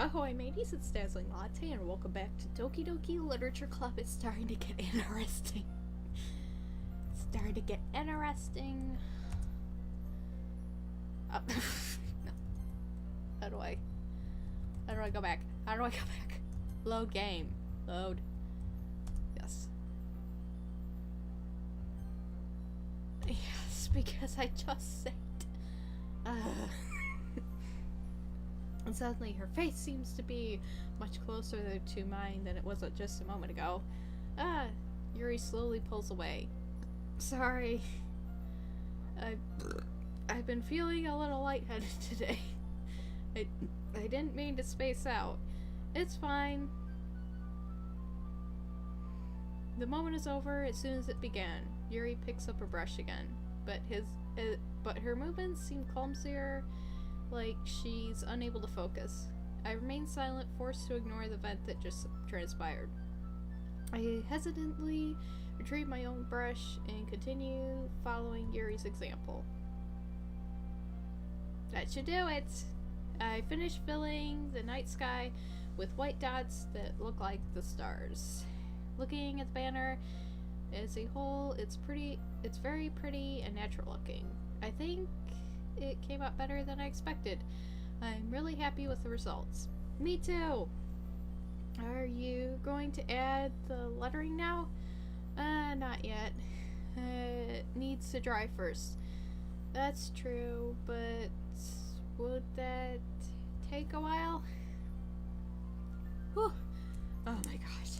Ahoy mateys, it's Dazzlinglatte and welcome back to Doki Doki Literature Club. It's starting to get interesting. It's starting to get interesting. Oh, no. How do I go back? How do I go back? Load game. Load. Yes. Yes, because I just saved. And suddenly her face seems to be much closer to mine than it was just a moment ago. Yuri slowly pulls away. Sorry. I've been feeling a little lightheaded today. I didn't mean to space out. It's fine. The moment is over as soon as it began. Yuri picks up a brush again, but her movements seem clumsier, like she's unable to focus. I remain silent, forced to ignore the event that just transpired. I hesitantly retrieve my own brush and continue following Yuri's example. That should do it! I finish filling the night sky with white dots that look like the stars. Looking at the banner as a whole, it's very pretty and natural looking. I think it came out better than I expected. I'm really happy with the results. Me too! Are you going to add the lettering now? Not yet. It needs to dry first. That's true, but would that take a while? Whew. Oh my gosh.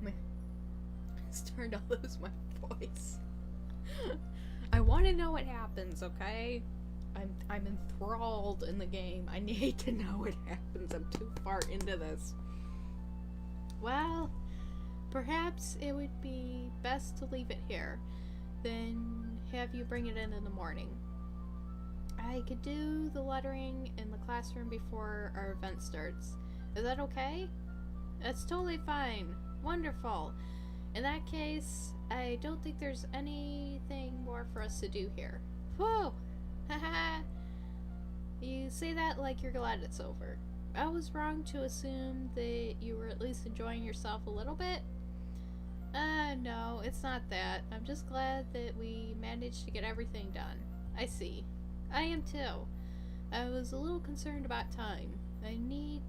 Man. I'm starting to lose my voice. I want to know what happens, okay? I'm enthralled in the game. I need to know what happens. I'm too far into this. Well, perhaps it would be best to leave it here, then have you bring it in the morning. I could do the lettering in the classroom before our event starts. Is that okay? That's totally fine. Wonderful. In that case, I don't think there's anything more for us to do here. Whew! Haha! You say that like you're glad it's over. I was wrong to assume that you were at least enjoying yourself a little bit. No, it's not that. I'm just glad that we managed to get everything done. I see. I am too. I was a little concerned about time. I need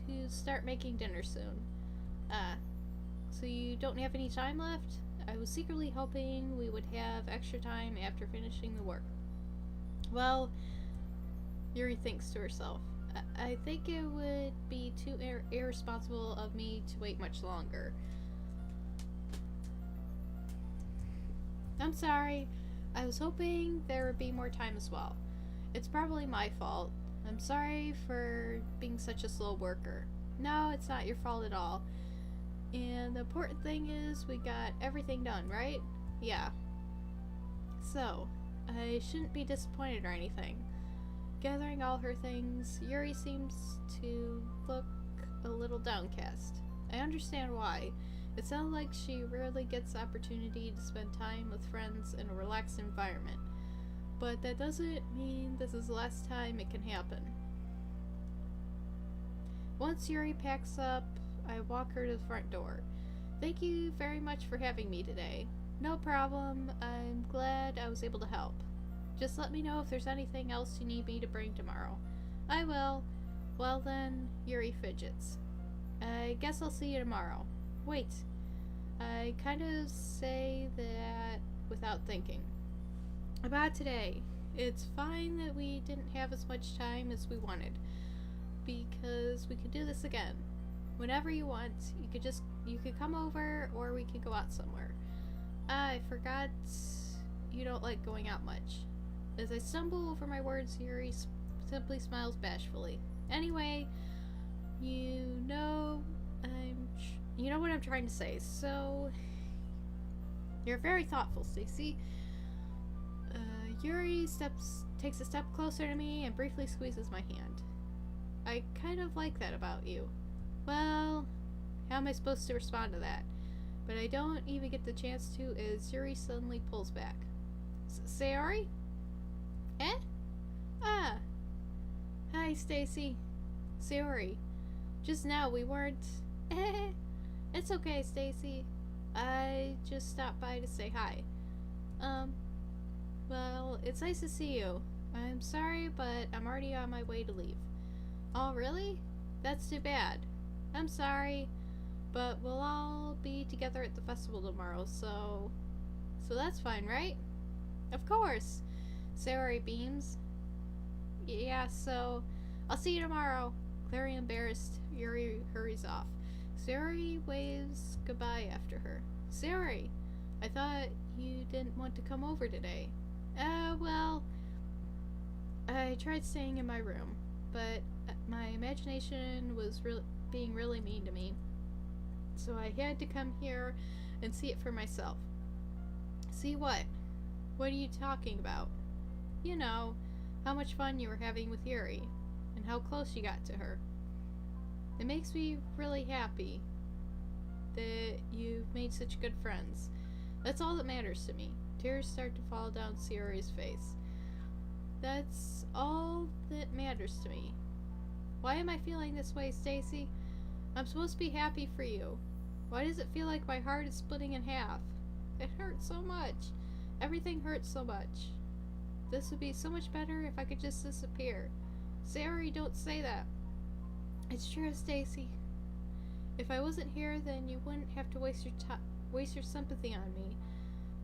to start making dinner soon. So you don't have any time left? I was secretly hoping we would have extra time after finishing the work. Well, Yuri thinks to herself. I think it would be too irresponsible of me to wait much longer. I'm sorry. I was hoping there would be more time as well. It's probably my fault. I'm sorry for being such a slow worker. No, it's not your fault at all. And the important thing is we got everything done, right? Yeah. So, I shouldn't be disappointed or anything. Gathering all her things, Yuri seems to look a little downcast. I understand why. It sounds like she rarely gets the opportunity to spend time with friends in a relaxed environment. But that doesn't mean this is the last time it can happen. Once Yuri packs up, I walk her to the front door. Thank you very much for having me today. No problem. I'm glad I was able to help. Just let me know if there's anything else you need me to bring tomorrow. I will. Well then, Yuri fidgets. I guess I'll see you tomorrow. Wait. I kind of say that without thinking. About today. It's fine that we didn't have as much time as we wanted, because we could do this again. Whenever you want, you could come over, or we could go out somewhere. I forgot you don't like going out much. As I stumble over my words, Yuri simply smiles bashfully. Anyway, you know what I'm trying to say. So you're very thoughtful, Stacy. Yuri takes a step closer to me and briefly squeezes my hand. I kind of like that about you. Well, how am I supposed to respond to that? But I don't even get the chance to as Yuri suddenly pulls back. Sayori? Eh? Ah. Hi, Stacy. Sayori. Just now we weren't... Eh. It's okay, Stacy. I just stopped by to say hi. Well, it's nice to see you. I'm sorry, but I'm already on my way to leave. Oh, really? That's too bad. I'm sorry, but we'll all be together at the festival tomorrow, so that's fine, right? Of course. Sayori beams. Yeah, so I'll see you tomorrow. Clearly embarrassed, Yuri hurries off. Sayori waves goodbye after her. Sayori, I thought you didn't want to come over today. Well, I tried staying in my room, but my imagination was being really mean to me. So I had to come here and see it for myself. See what? What are you talking about? You know, how much fun you were having with Yuri, and how close you got to her. It makes me really happy that you've made such good friends. That's all that matters to me. Tears start to fall down Sayori's face. That's all that matters to me. Why am I feeling this way, Stacy? I'm supposed to be happy for you. Why does it feel like my heart is splitting in half? It hurts so much. Everything hurts so much. This would be so much better if I could just disappear. Sayori, don't say that. It's true, Stacy. If I wasn't here, then you wouldn't have to waste your sympathy on me.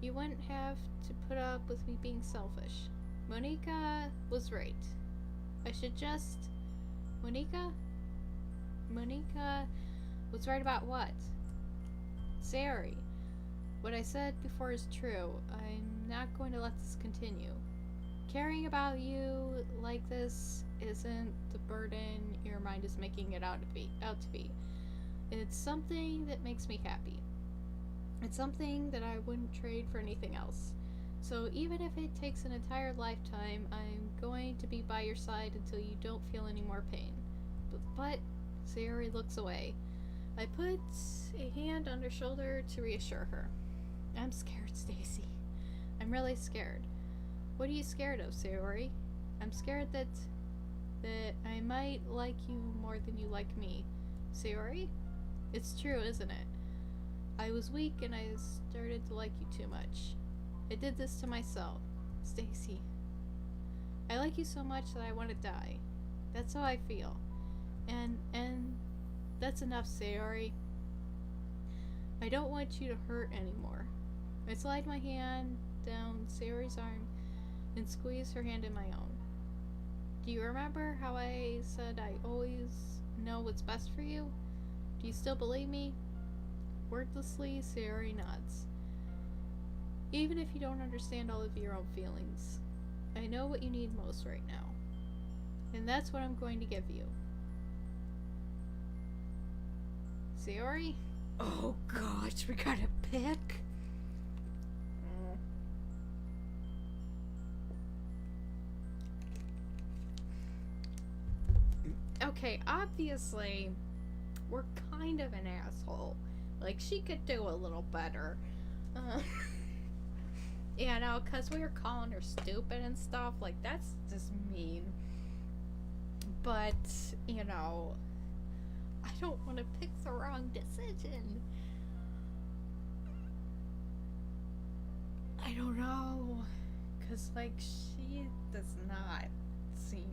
You wouldn't have to put up with me being selfish. Monika was right. I should just... Monika was right about what? Sayori, what I said before is true. I'm not going to let this continue. Caring about you like this isn't the burden your mind is making it out to be. It's something that makes me happy. It's something that I wouldn't trade for anything else. So even if it takes an entire lifetime, I'm going to be by your side until you don't feel any more pain. But Sayori looks away. I put a hand on her shoulder to reassure her. I'm scared, Stacy. I'm really scared. What are you scared of, Sayori? I'm scared that I might like you more than you like me. Sayori? It's true, isn't it? I was weak and I started to like you too much. I did this to myself. Stacy. I like you so much that I want to die. That's how I feel. And that's enough, Sayori. I don't want you to hurt anymore. I slide my hand down Sayori's arm and squeeze her hand in my own. Do you remember how I said I always know what's best for you? Do you still believe me? Wordlessly, Sayori nods. Even if you don't understand all of your own feelings, I know what you need most right now. And that's what I'm going to give you. Sayori? Oh gosh, we gotta pick. Okay, obviously, we're kind of an asshole. Like, she could do a little better. You know, because we were calling her stupid and stuff. Like, that's just mean. But, you know, I don't want to pick the wrong decision. I don't know. Because, like, she does not seem...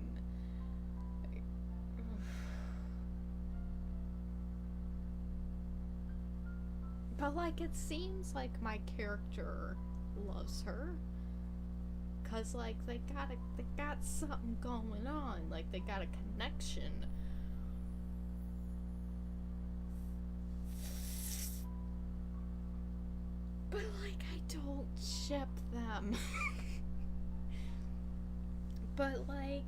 But, like, it seems like my character loves her. Cause, like, they got something going on. Like, they got a connection. But, like, I don't ship them. But, like...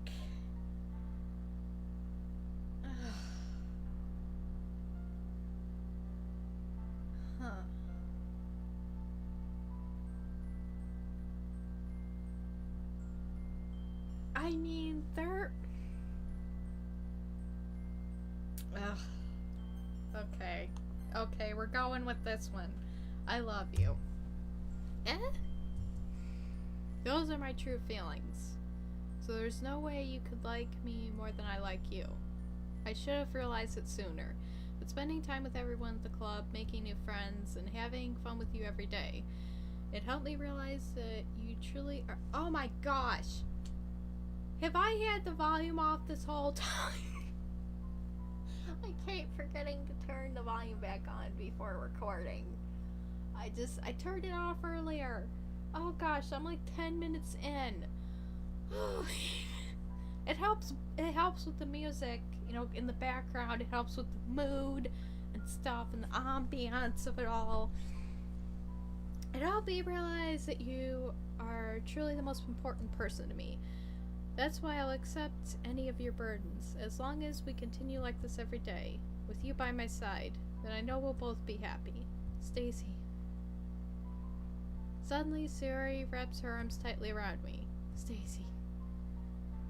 Huh. I mean, they're... Ugh. Okay. Okay, we're going with this one. I love you. Eh? Those are my true feelings. So there's no way you could like me more than I like you. I should have realized it sooner. But spending time with everyone at the club, making new friends, and having fun with you every day, it helped me realize that you truly are. Oh my gosh! Have I had the volume off this whole time? I keep forgetting to turn the volume back on before recording. I turned it off earlier. Oh gosh, I'm like 10 minutes in. It helps with the music, in the background. It helps with the mood and stuff and the ambiance of it all. It helped me realize that you are truly the most important person to me. That's why I'll accept any of your burdens. As long as we continue like this every day, with you by my side, then I know we'll both be happy. Stacy. Suddenly, Sayori wraps her arms tightly around me. Stacy.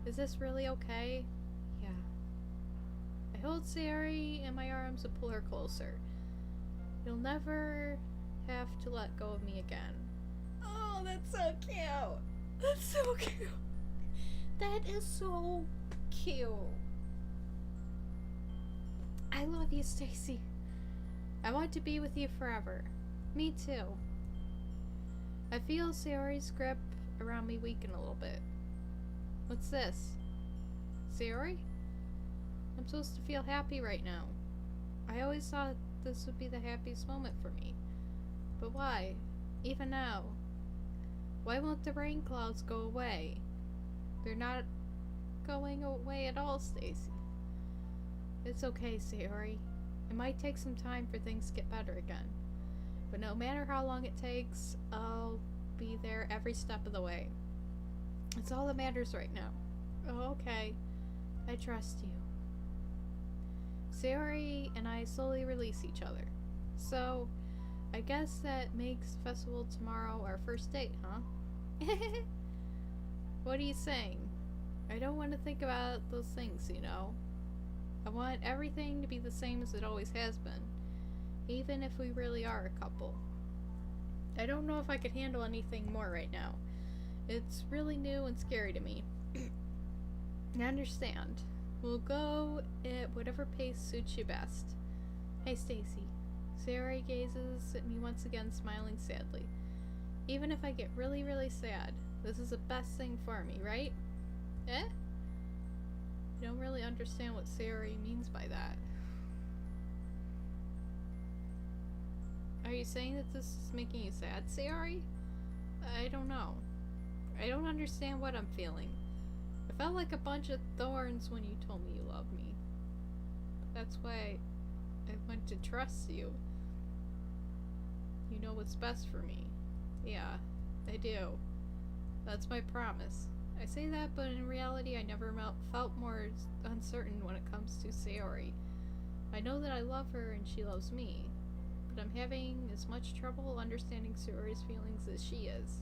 Is this really okay? Yeah. I hold Sayori in my arms and pull her closer. You'll never have to let go of me again. Oh, that's so cute. That's so cute. That is so cute. I love you, Stacy. I want to be with you forever. Me too. I feel Sayori's grip around me weaken a little bit. What's this? Sayori? I'm supposed to feel happy right now. I always thought this would be the happiest moment for me. But why? Even now? Why won't the rain clouds go away? They're not going away at all, Stacy. It's okay, Sayori. It might take some time for things to get better again. But no matter how long it takes, I'll be there every step of the way. It's all that matters right now. Oh, okay. I trust you. Sayori and I slowly release each other. So, I guess that makes festival tomorrow our first date, huh? What are you saying? I don't want to think about those things, I want everything to be the same as it always has been, even if we really are a couple. I don't know if I could handle anything more right now. It's really new and scary to me. I understand. We'll go at whatever pace suits you best. Hey, Stacy. Sayori gazes at me once again, smiling sadly. Even if I get really, really sad, this is the best thing for me, right? Eh? I don't really understand what Sayori means by that. Are you saying that this is making you sad, Sayori? I don't know. I don't understand what I'm feeling. I felt like a bunch of thorns when you told me you loved me. That's why I want to trust you. You know what's best for me. Yeah, I do. That's my promise. I say that, but in reality I never felt more uncertain when it comes to Sayori. I know that I love her and she loves me, but I'm having as much trouble understanding Sayori's feelings as she is.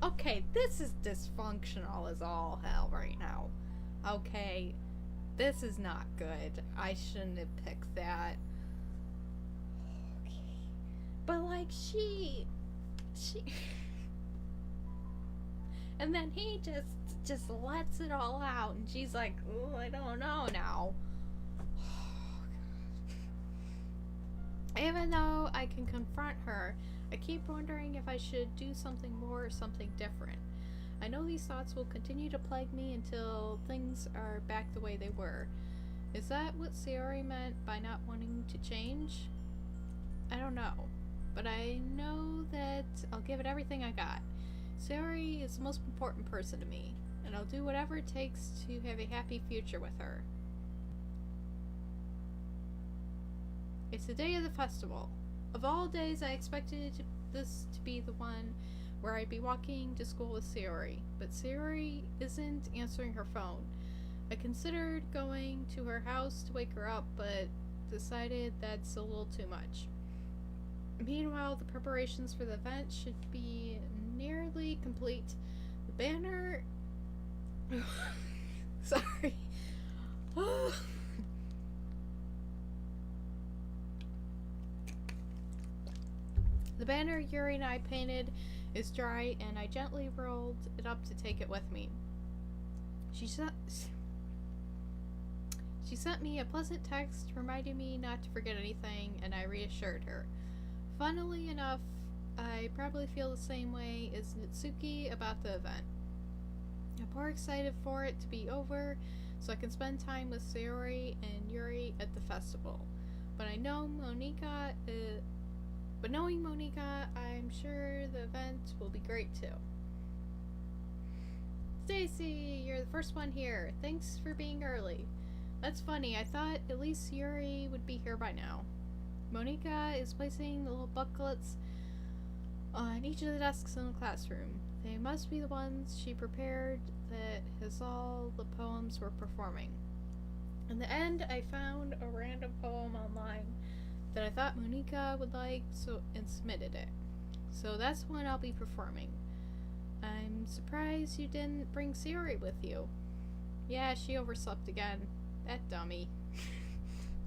Okay, this is dysfunctional as all hell right now. Okay, this is not good. I shouldn't have picked that. Okay. But like she and then he just lets it all out and she's like, "Oh, I don't know now." Even though I can confront her, I keep wondering if I should do something more or something different. I know these thoughts will continue to plague me until things are back the way they were. Is that what Sayori meant by not wanting to change? I don't know. But I know that I'll give it everything I got. Sayori is the most important person to me, and I'll do whatever it takes to have a happy future with her. It's the day of the festival. Of all days, I expected this to be the one where I'd be walking to school with Sayori, but Sayori isn't answering her phone. I considered going to her house to wake her up, but decided that's a little too much. Meanwhile, the preparations for the event should be nearly complete. The banner... Sorry. The banner Yuri and I painted is dry, and I gently rolled it up to take it with me. She sent me a pleasant text reminding me not to forget anything, and I reassured her. Funnily enough, I probably feel the same way as Nitsuki about the event. I'm more excited for it to be over so I can spend time with Sayori and Yuri at the festival. But knowing Monika, I'm sure the event will be great too. Stacy, you're the first one here. Thanks for being early. That's funny, I thought at least Yuri would be here by now. Monika is placing the little booklets on each of the desks in the classroom. They must be the ones she prepared that has all the poems we're performing. In the end, I found a random poem online that I thought Monika would like, and submitted it. So that's one I'll be performing. I'm surprised you didn't bring Sayori with you. Yeah, she overslept again. That dummy.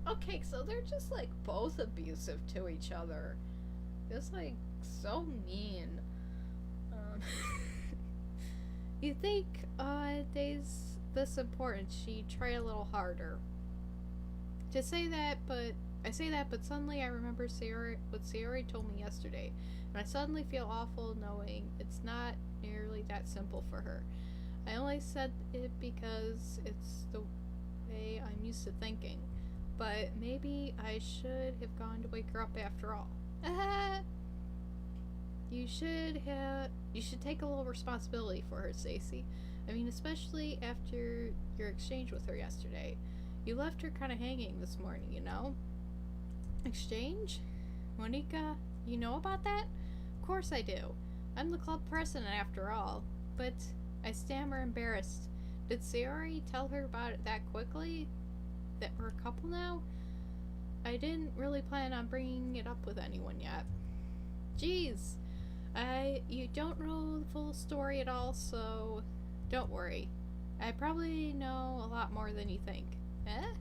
Okay, so they're just like both abusive to each other. It's like so mean. You'd think days this important she'd try a little harder. I say that, but suddenly I remember what Sayori told me yesterday, and I suddenly feel awful knowing it's not nearly that simple for her. I only said it because it's the way I'm used to thinking, but maybe I should have gone to wake her up after all. You should take a little responsibility for her, Stacy. I mean, especially after your exchange with her yesterday. You left her kind of hanging this morning, you know? Exchange? Monika, you know about that? Of course I do. I'm the club president after all. But I stammer embarrassed. Did Sayori tell her about it that quickly? That we're a couple now? I didn't really plan on bringing it up with anyone yet. Jeez. You don't know the full story at all, so don't worry. I probably know a lot more than you think. Eh?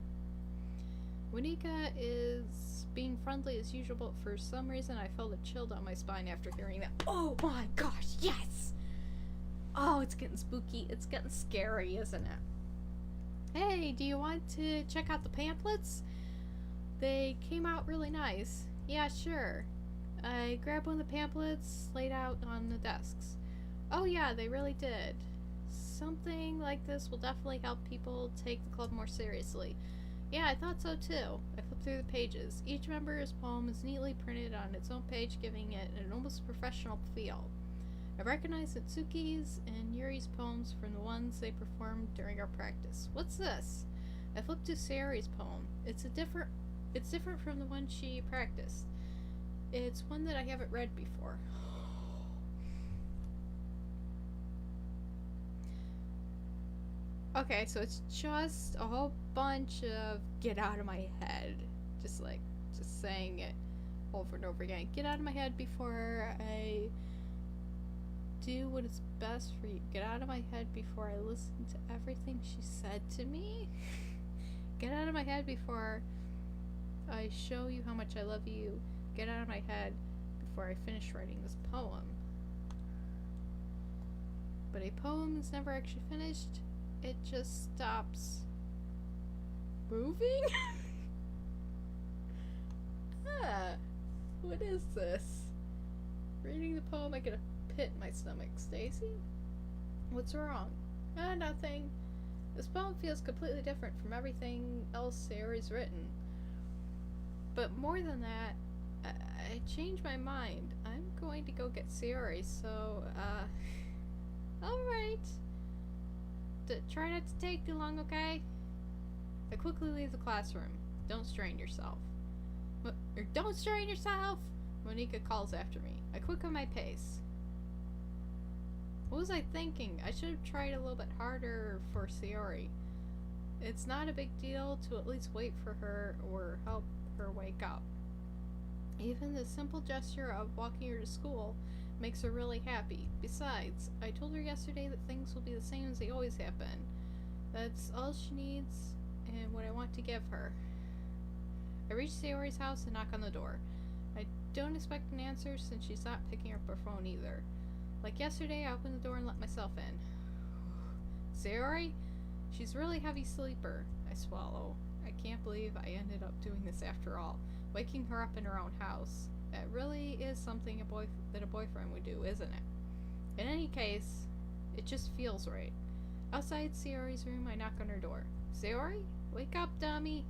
Monika is being friendly as usual, but for some reason I felt a chill down my spine after hearing that. Oh my gosh, yes! Oh, it's getting spooky. It's getting scary, isn't it? Hey, do you want to check out the pamphlets? They came out really nice. Yeah, sure. I grabbed one of the pamphlets laid out on the desks. Oh yeah, they really did. Something like this will definitely help people take the club more seriously. Yeah, I thought so too. I flipped through the pages. Each member's poem is neatly printed on its own page, giving it an almost professional feel. I recognized Natsuki's and Yuri's poems from the ones they performed during our practice. What's this? I flipped to Sayori's poem. It's different from the one she practiced. It's one that I haven't read before. Okay, so it's just a whole bunch of get out of my head. Just saying it over and over again. Get out of my head before I do what is best for you. Get out of my head before I listen to everything she said to me. Get out of my head before I show you how much I love you. Get out of my head before I finish writing this poem. But a poem is never actually finished. It just stops moving? What is this? Reading the poem, I get a pit in my stomach. Stacy? What's wrong? Nothing. This poem feels completely different from everything else Sayori's written. But more than that, I changed my mind. I'm going to go get Sayori, so, alright. Try not to take too long, okay? I quickly leave the classroom. Don't strain yourself. Don't strain yourself! Monika calls after me. I quicken my pace. What was I thinking? I should have tried a little bit harder for Sayori. It's not a big deal to at least wait for her or help her wake up. Even the simple gesture of walking her to school makes her really happy. Besides, I told her yesterday that things will be the same as they always have been. That's all she needs, and what I want to give her. I reach Sayori's house and knock on the door. I don't expect an answer since she's not picking up her phone either. Like yesterday, I opened the door and let myself in. Sayori? She's a really heavy sleeper. I swallow. I can't believe I ended up doing this after all. Waking her up in her own house. That really is something that a boyfriend would do, isn't it? In any case, it just feels right. Outside Sayori's room, I knock on her door. Sayori? Wake up, dummy!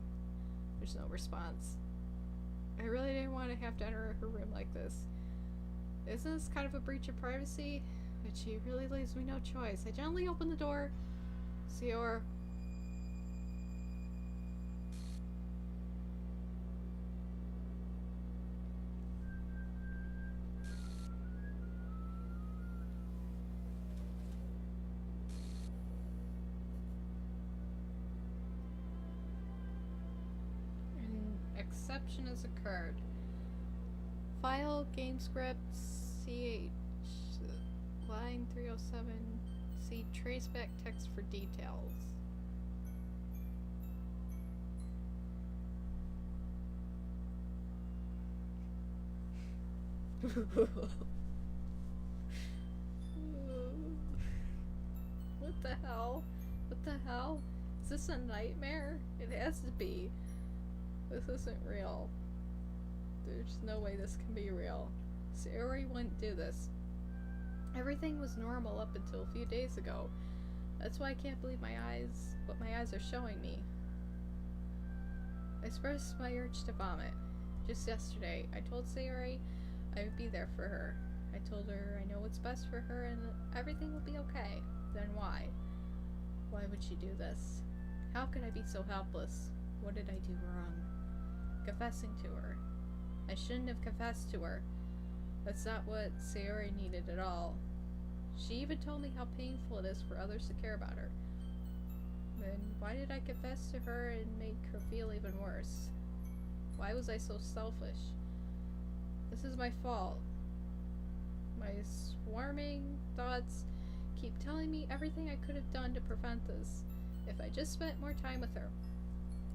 There's no response. I really didn't want to have to enter her room like this. Isn't this kind of a breach of privacy? But she really leaves me no choice. I gently open the door. Sayori. An exception has occurred. File game script CH line 307. See traceback text for details. What the hell? What the hell? Is this a nightmare? It has to be. This isn't real. There's no way this can be real. Sayori wouldn't do this. Everything was normal up until a few days ago. That's why I can't believe what my eyes are showing me. I expressed my urge to vomit. Just yesterday, I told Sayori I would be there for her. I told her I know what's best for her and that everything will be okay. Then why? Why would she do this? How could I be so helpless? What did I do wrong? Confessing to her. I shouldn't have confessed to her. That's not what Sayori needed at all. She even told me how painful it is for others to care about her. Then why did I confess to her and make her feel even worse? Why was I so selfish? This is my fault. My swarming thoughts keep telling me everything I could have done to prevent this. If I just spent more time with her,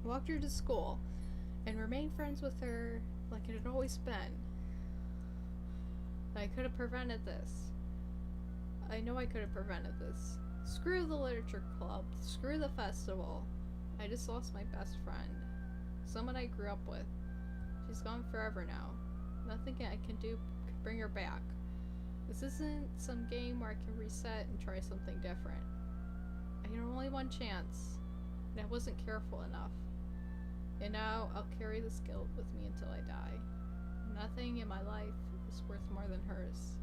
walked her to school, and remained friends with her like it had always been, I could have prevented this. I know I could have prevented this. Screw the literature club. Screw the festival. I just lost my best friend. Someone I grew up with. She's gone forever now. Nothing I can do can bring her back. This isn't some game where I can reset and try something different. I had only one chance, and I wasn't careful enough. And now I'll carry this guilt with me until I die. Nothing in my life is worth more than hers.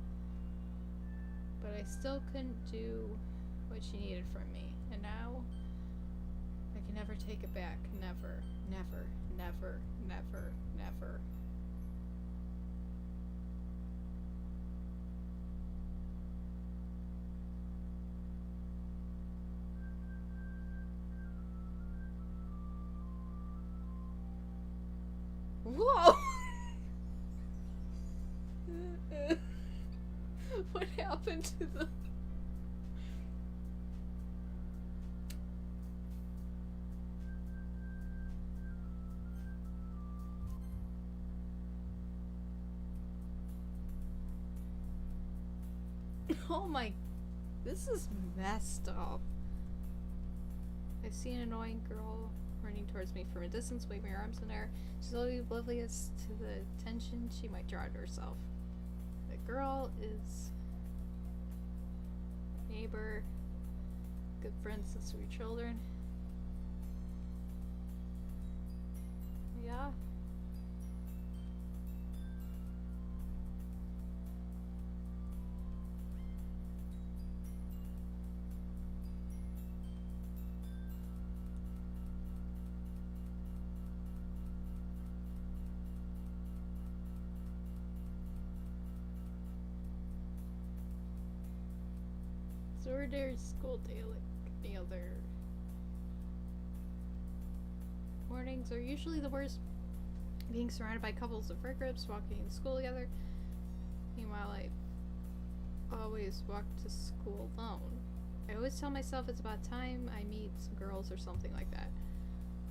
But I still couldn't do what she needed from me. And now I can never take it back. Never, never, never, never, never. Whoa! What happened to the... Oh my... This is messed up. I see an annoying girl running towards me from a distance, waving her arms in the air. She's oblivious to the attention she might draw to herself. The girl is a neighbor, good friends since we were children. Yeah. So we're there school day like the other. Mornings are usually the worst. Being surrounded by couples of friend groups walking to school together. Meanwhile, I always walk to school alone. I always tell myself it's about time I meet some girls or something like that.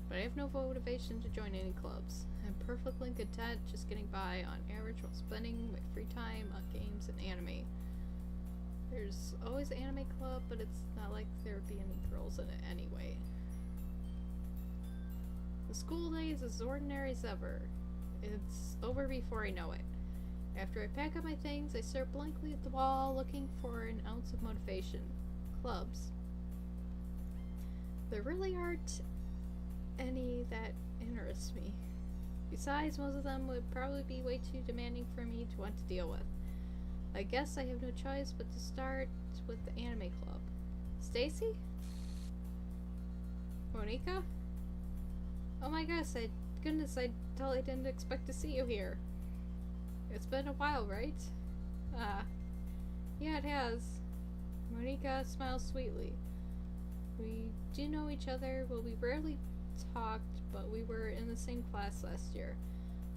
but I have no motivation to join any clubs. I'm perfectly content just getting by on average while spending my free time on games and anime. There's always an anime club, but it's not like there would be any girls in it anyway. The school day is as ordinary as ever. It's over before I know it. After I pack up my things, I stare blankly at the wall, looking for an ounce of motivation. Clubs. There really aren't any that interest me. Besides, most of them would probably be way too demanding for me to want to deal with. I guess I have no choice but to start with the anime club. Stacy? Monika? Oh my goodness, I totally didn't expect to see you here. It's been a while, right? Yeah, it has. Monika smiles sweetly. We do know each other. Well, we rarely talked, but we were in the same class last year.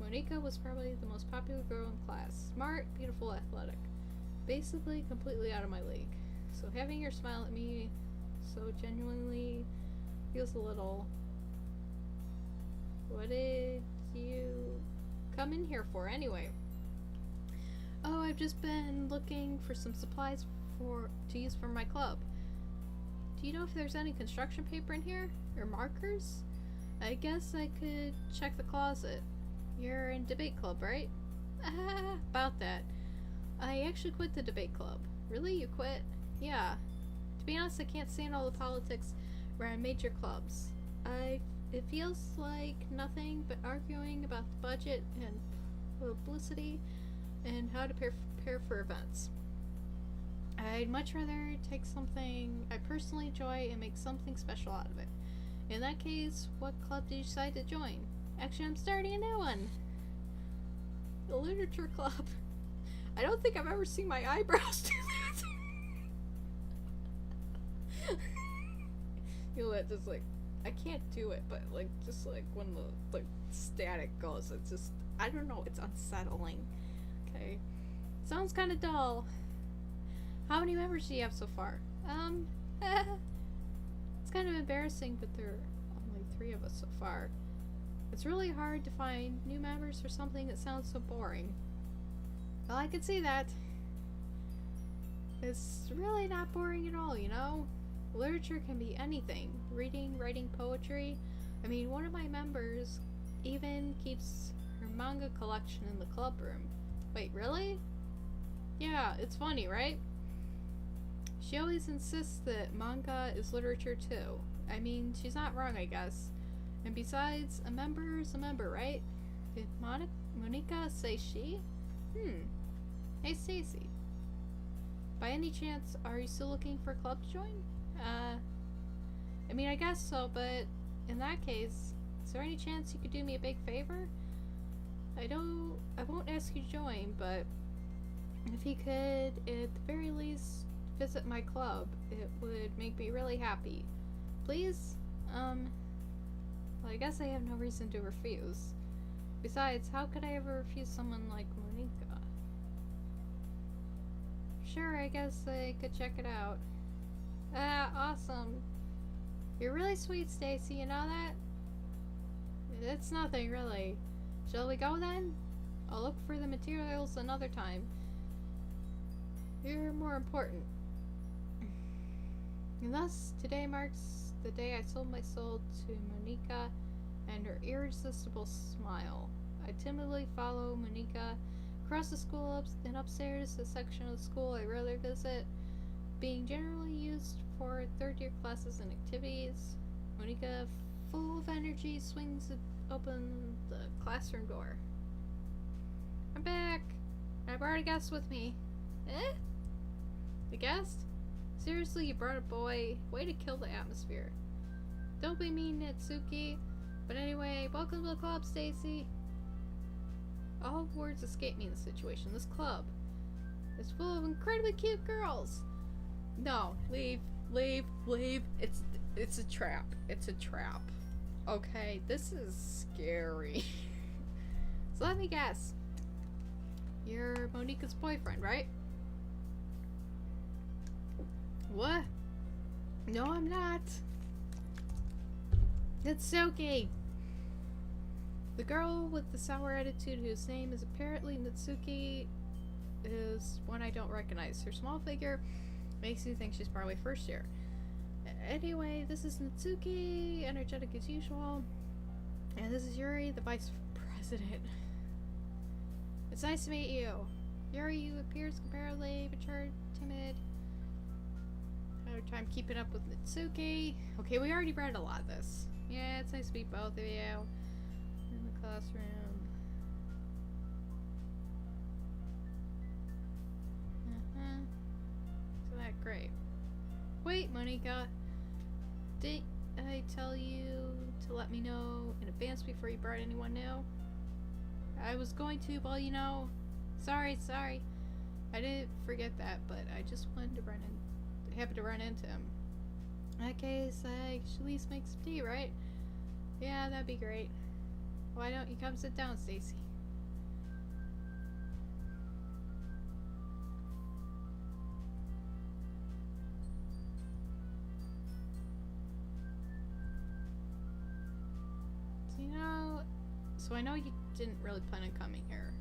Monika was probably the most popular girl in class. Smart, beautiful, athletic. Basically, completely out of my league. So having her smile at me so genuinely feels a little... What did you come in here for anyway? Oh, I've just been looking for some supplies to use for my club. Do you know if there's any construction paper in here? Or markers? I guess I could check the closet. You're in debate club, right? About that. I actually quit the debate club. Really? You quit? Yeah. To be honest, I can't stand all the politics around major clubs. It feels like nothing but arguing about the budget and publicity and how to prepare for events. I'd much rather take something I personally enjoy and make something special out of it. In that case, what club did you decide to join? Actually, I'm starting a new one. The literature club. I don't think I've ever seen my eyebrows do that. You know, that just like, I can't do it, but like, just like when the like static goes, it's just, I don't know, it's unsettling. Okay. Sounds kind of dull. How many members do you have so far? It's kind of embarrassing, but there are only 3 of us so far. It's really hard to find new members for something that sounds so boring. Well, I can see that. It's really not boring at all, you know? Literature can be anything. Reading, writing, poetry. I mean, one of my members even keeps her manga collection in the club room. Wait, really? Yeah, it's funny, right? She always insists that manga is literature too. I mean, she's not wrong, I guess. And besides, a member is a member, right? Did Monika say she? Hey, Stacy. By any chance, are you still looking for a club to join? I mean, I guess so, but in that case, is there any chance you could do me a big favor? I won't ask you to join, but if you could, at the very least, visit my club, it would make me really happy. Please? Well, I guess I have no reason to refuse. Besides, how could I ever refuse someone like Monika? Sure, I guess I could check it out. Awesome. You're really sweet, Stacy, you know that? It's nothing, really. Shall we go then? I'll look for the materials another time. You're more important. And thus, today marks the day I sold my soul to Monika and her irresistible smile. I timidly follow Monika across the school and upstairs, the section of the school I rarely visit, being generally used for third-year classes and activities. Monika, full of energy, swings open the classroom door. I'm back! I brought a guest with me. Eh? The guest? Seriously, you brought a boy? Way to kill the atmosphere. Don't be mean, Natsuki. But anyway, welcome to the club, Stacy. All words escape me in this situation. This club is full of incredibly cute girls. No, leave. It's a trap. It's a trap. Okay, this is scary. So let me guess. You're Monika's boyfriend, right? What? No, I'm not. Natsuki! The girl with the sour attitude whose name is apparently Natsuki is one I don't recognize. Her small figure makes you think she's probably first year. Anyway, this is Natsuki, energetic as usual. And this is Yuri, the vice president. It's nice to meet you. Yuri, who appears comparatively mature, timid. Hard time keeping up with Natsuki. Okay, we already read a lot of this. Yeah, it's nice to meet both of you. In the classroom. So that great. Wait, Monika. Didn't I tell you to let me know in advance before you brought anyone new? I was going to, well, you know. Sorry. I didn't forget that, but I just wanted to happen to run into him. In that case, I should at least make some tea, right? Yeah, that'd be great. Why don't you come sit down, Stacy? So I know you didn't really plan on coming here.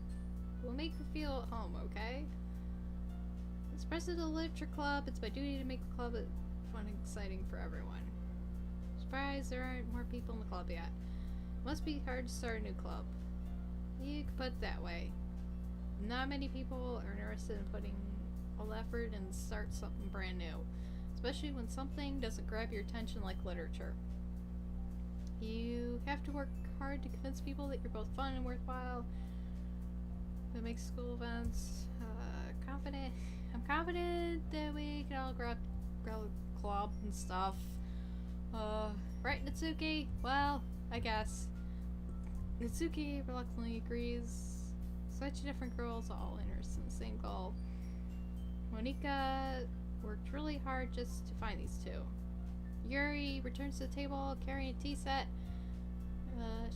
We'll make you feel at home, okay? As president of the Literature Club, it's my duty to make the club fun and exciting for everyone. Surprised there aren't more people in the club yet. It must be hard to start a new club. You could put it that way. Not many people are interested in putting all the effort and start something brand new. Especially when something doesn't grab your attention like literature. You have to work hard to convince people that you're both fun and worthwhile. That makes school events I'm confident that we can all grow a club and stuff. Right, Natsuki? Well, I guess. Natsuki reluctantly agrees. Such different girls, all interested in the same goal. Monika worked really hard just to find these two. Yuri returns to the table carrying a tea set.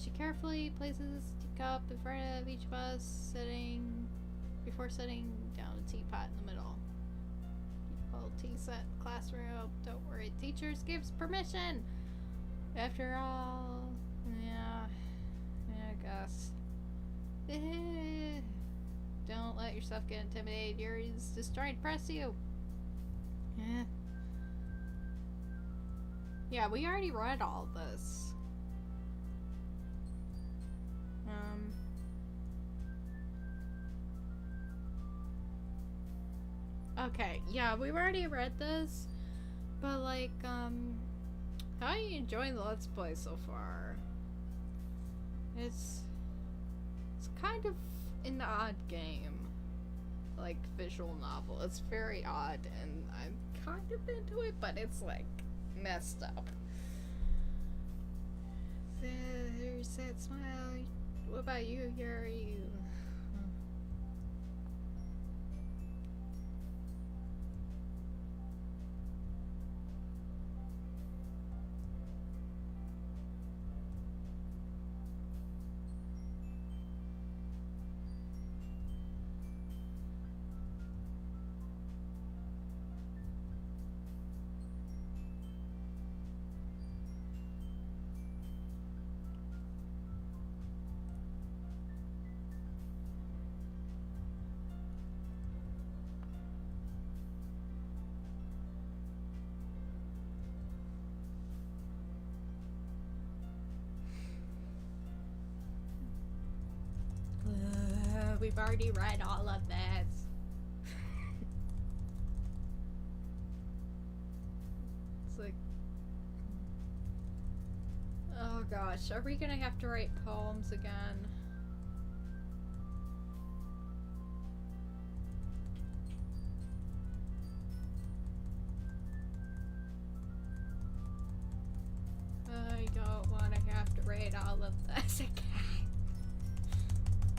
She carefully places a teacup in front of each of us, before setting down a teapot in the middle. Little tea set, classroom. Don't worry, teachers gives permission. After all, yeah, I guess. Don't let yourself get intimidated. Yuri's just trying to press you. Yeah, we already read all this. Okay, yeah, we've already read this, but like, how are you enjoying the Let's Play so far? It's kind of an odd game, like visual novel. It's very odd, and I'm kind of into it, but it's like messed up. There's that smile. What about you, Yuri? We've already read all of this. It's like, oh gosh, are we gonna have to write poems again? I don't want to have to read all of this again.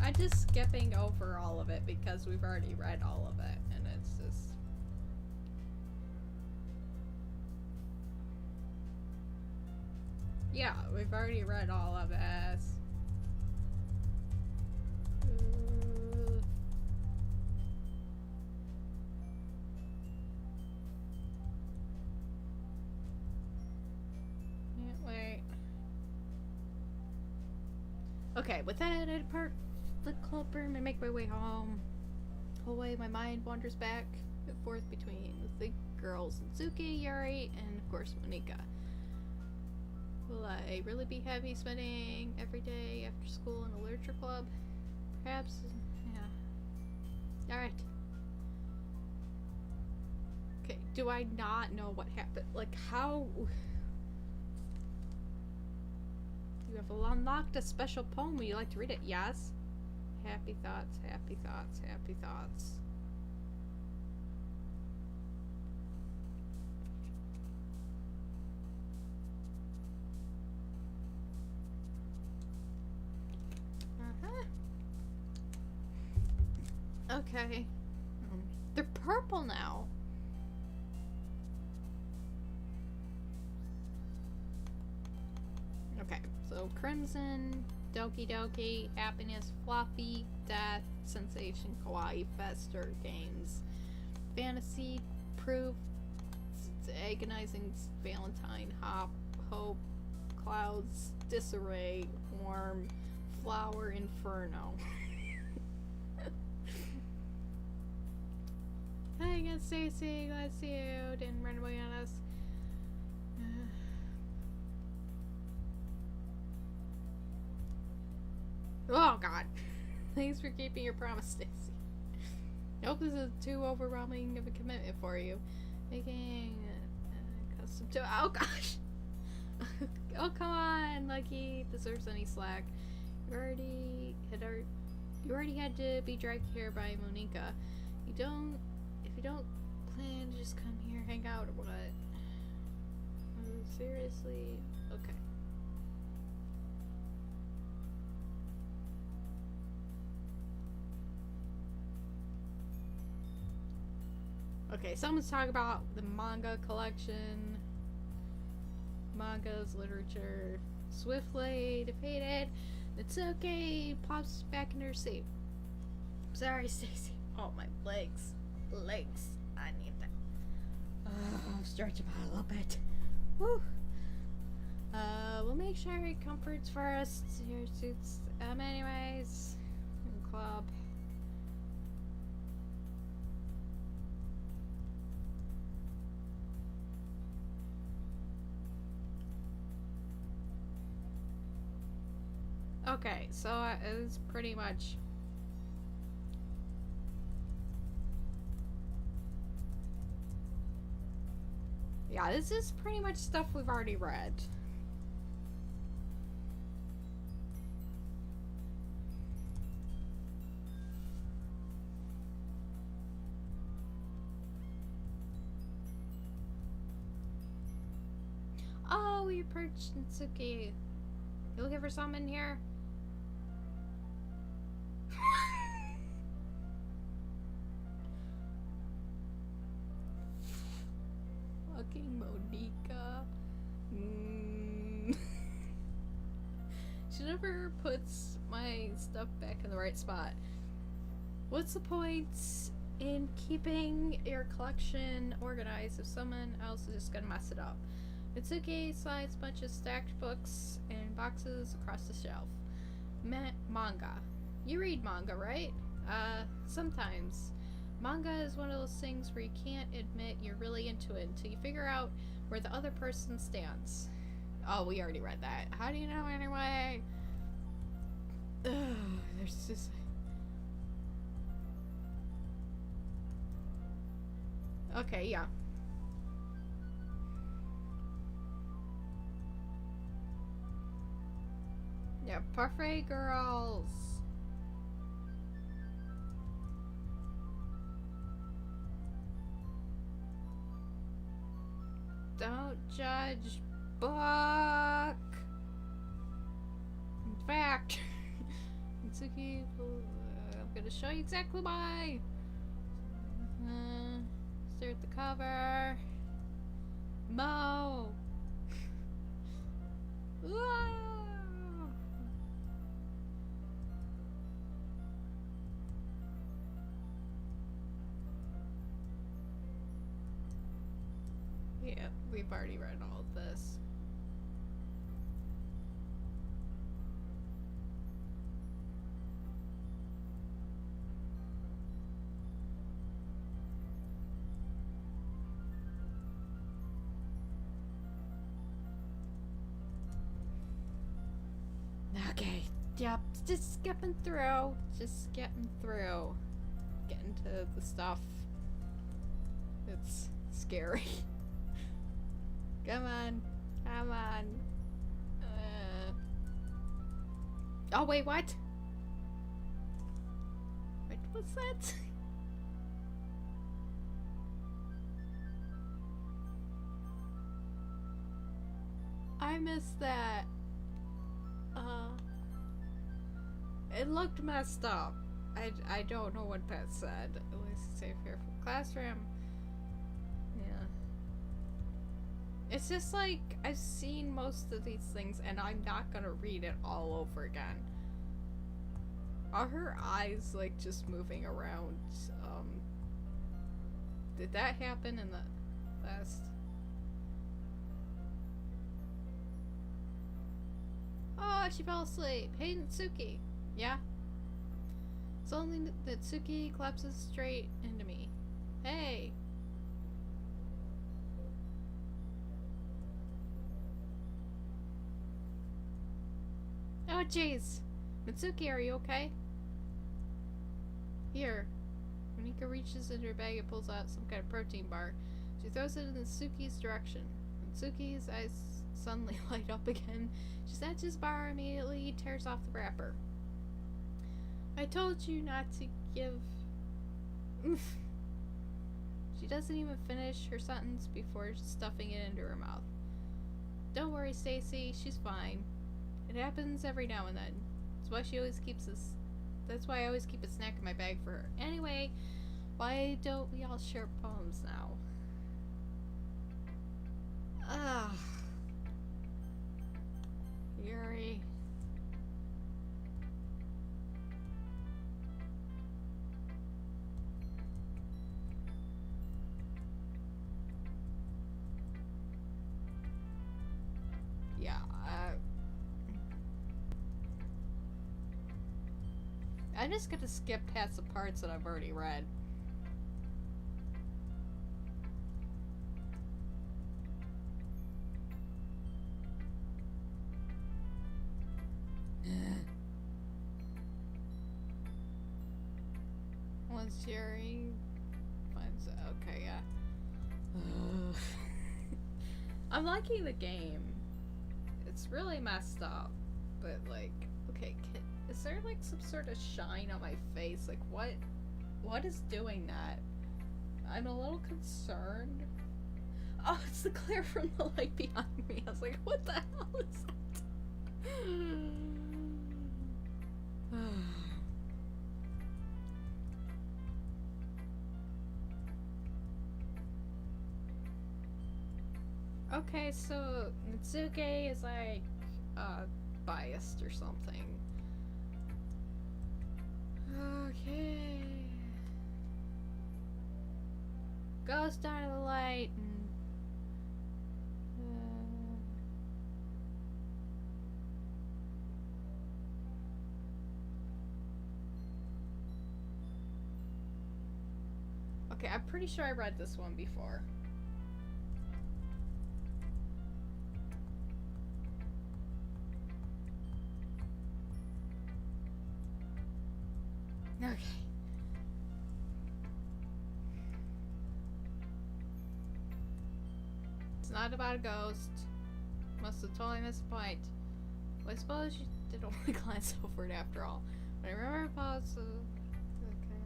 I'm just skipping over all of it because we've already read all of it, and it's just... Yeah, we've already read all of this. Can't wait. Okay, with that, I depart the club room and make my way home. The whole way, my mind wanders back and forth between the girls Suki, Yuri, and of course Monika. Will I really be happy spending every day after school in a literature club? Perhaps, yeah. Alright. Okay, do I not know what happened? Like, how... You have unlocked a special poem. Would you like to read it? Yes. Happy thoughts, happy thoughts, happy thoughts. Okay. They're purple now. Okay, so Crimson, Doki Doki, Happiness, Fluffy, Death, Sensation, Kawaii, Fester, Games, Fantasy, Proof, Agonizing, Valentine, Hope, Clouds, Disarray, Warm, Flower, Inferno. Hi again, Stacy. Glad to see you. Didn't run away on us. Oh god. Thanks for keeping your promise, Stacy. I hope this is too overwhelming of a commitment for you. Making custom to. Oh gosh. Oh come on, Lucky deserves any slack. You already had to be dragged here by Monika. If you don't plan to just come here, hang out, or what? Seriously? Okay. Okay, someone's talking about the manga collection. Mangas, literature. Swiftly defeated. It's okay. Pops back in her seat. Sorry, Stacy. Oh, my legs. I need that. Stretch them out a little bit. Woo. We'll make sure it comforts first. Your suits. Anyways. Club. Okay, so it's pretty much. Yeah, this is pretty much stuff we've already read. Oh, we approached Natsuki. You looking for something in here? Fucking Monika. She never puts my stuff back in the right spot. What's the point in keeping your collection organized if someone else is just gonna mess it up? Mitsuki slides a bunch of stacked books and boxes across the shelf. Manga. You read manga, right? Sometimes. Manga is one of those things where you can't admit you're really into it until you figure out where the other person stands. Oh, we already read that. How do you know anyway? There's just... Okay, yeah. Yeah, parfait girls. Don't judge book. In fact, Mitsuki, I'm gonna show you exactly why. Stare at the cover. Mo. Yeah, we've already read all of this. Okay. Yep. Just skipping through. Just skipping through. Getting to the stuff. It's scary. Come on. Come on. Oh, wait, what? Wait, what's that? I missed that. It looked messed up. I don't know what that said. At least safe here from classroom. Yeah. It's just like, I've seen most of these things and I'm not gonna read it all over again. Are her eyes like just moving around? Did that happen in the last? Oh, she fell asleep. Hey, Natsuki. Yeah? Suddenly, Natsuki collapses straight into me. Hey! Oh, jeez! Natsuki, are you okay? Here. Monika reaches into her bag and pulls out some kind of protein bar. She throws it in Natsuki's direction. Natsuki's eyes suddenly light up again. She snatches the bar and immediately tears off the wrapper. I told you not to give... She doesn't even finish her sentence before stuffing it into her mouth. Don't worry, Stacy. She's fine. It happens every now and then. That's why she always keeps this. That's why I always keep a snack in my bag for her. Anyway, why don't we all share poems now? Ugh. Yuri. Yeah, I'm just gonna skip past the parts that I've already read. Once Jerry finds out, okay, yeah. I'm liking the game. It's really messed up, but like, okay, is there like some sort of shine on my face? Like, what is doing that? I'm a little concerned. Oh, it's the glare from the light behind me. I was like, what the hell is that? Okay, so Natsuki is like biased or something. Okay. Goes down to the light and okay, I'm pretty sure I read this one before. Okay. It's not about a ghost. Must have totally missed the point. Well, I suppose you did only glance over it after all. But I remember pause. Okay.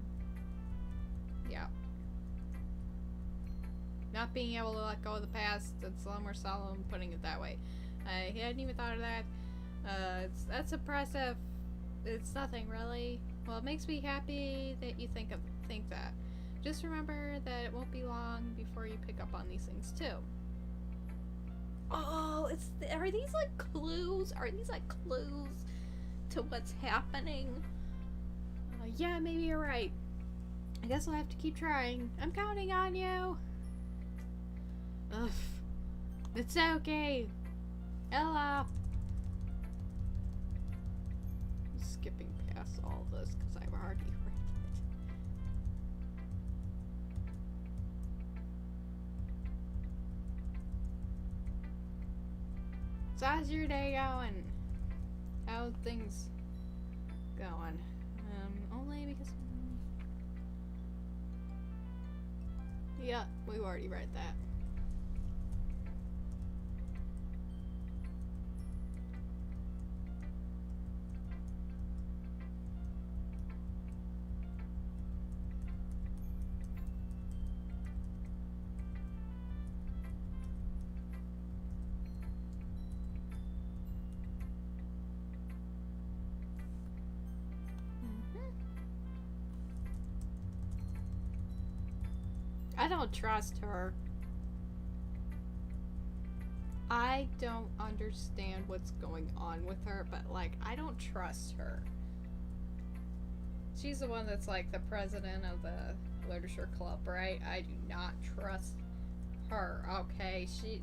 Yeah. Not being able to let go of the past. It's a lot more solemn putting it that way. I hadn't even thought of that. That's impressive. It's nothing really. Well, it makes me happy that you think that. Just remember that it won't be long before you pick up on these things too. Oh, are these like clues? Are these like clues to what's happening? Yeah, maybe you're right. I guess I'll have to keep trying. I'm counting on you. Ugh. It's okay. Ella. Skipping past all this because I've already read it. So how's your day going? How things going? Only because... Yeah, we've already read that. I don't trust her. I don't understand what's going on with her, but like, I don't trust her. She's the one that's like the president of the literature club, right? I do not trust her. Okay, she...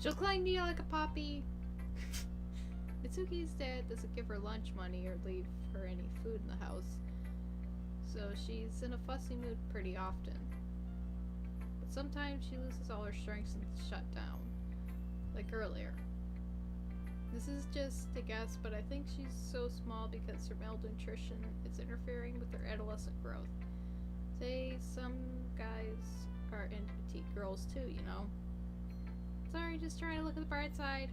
She'll cling to you like a puppy. Mitsuki's dad doesn't give her lunch money or leave her any food in the house, so she's in a fussy mood pretty often. But sometimes she loses all her strength and shut down, like earlier. This is just a guess, but I think she's so small because her malnutrition is interfering with her adolescent growth. Say some guys are into petite girls too, you know. Sorry, just trying to look at the bright side.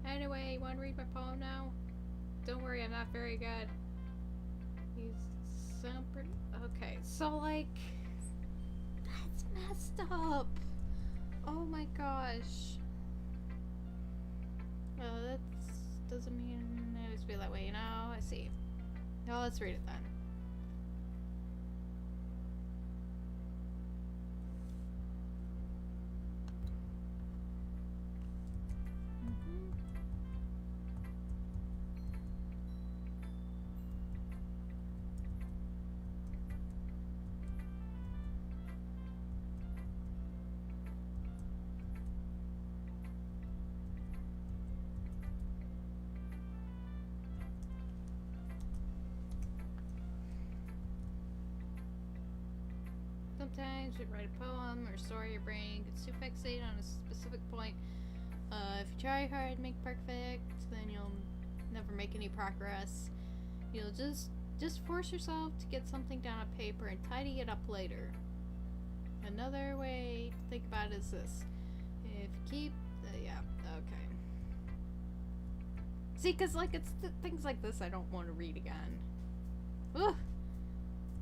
Anyway, you want to read my poem now? Don't worry, I'm not very good. You sound pretty... Okay, so like... That's messed up! Oh my gosh. Well, that doesn't mean it always be that way, you know? I see. Well, let's read it then. Sometimes you write a poem or story, your brain gets too fixated on a specific point. If you try hard to make perfect, then you'll never make any progress. You'll just force yourself to get something down on paper and tidy it up later. Another way to think about it is this. If you keep... yeah, okay. See, because like, it's things like this I don't want to read again. Ugh!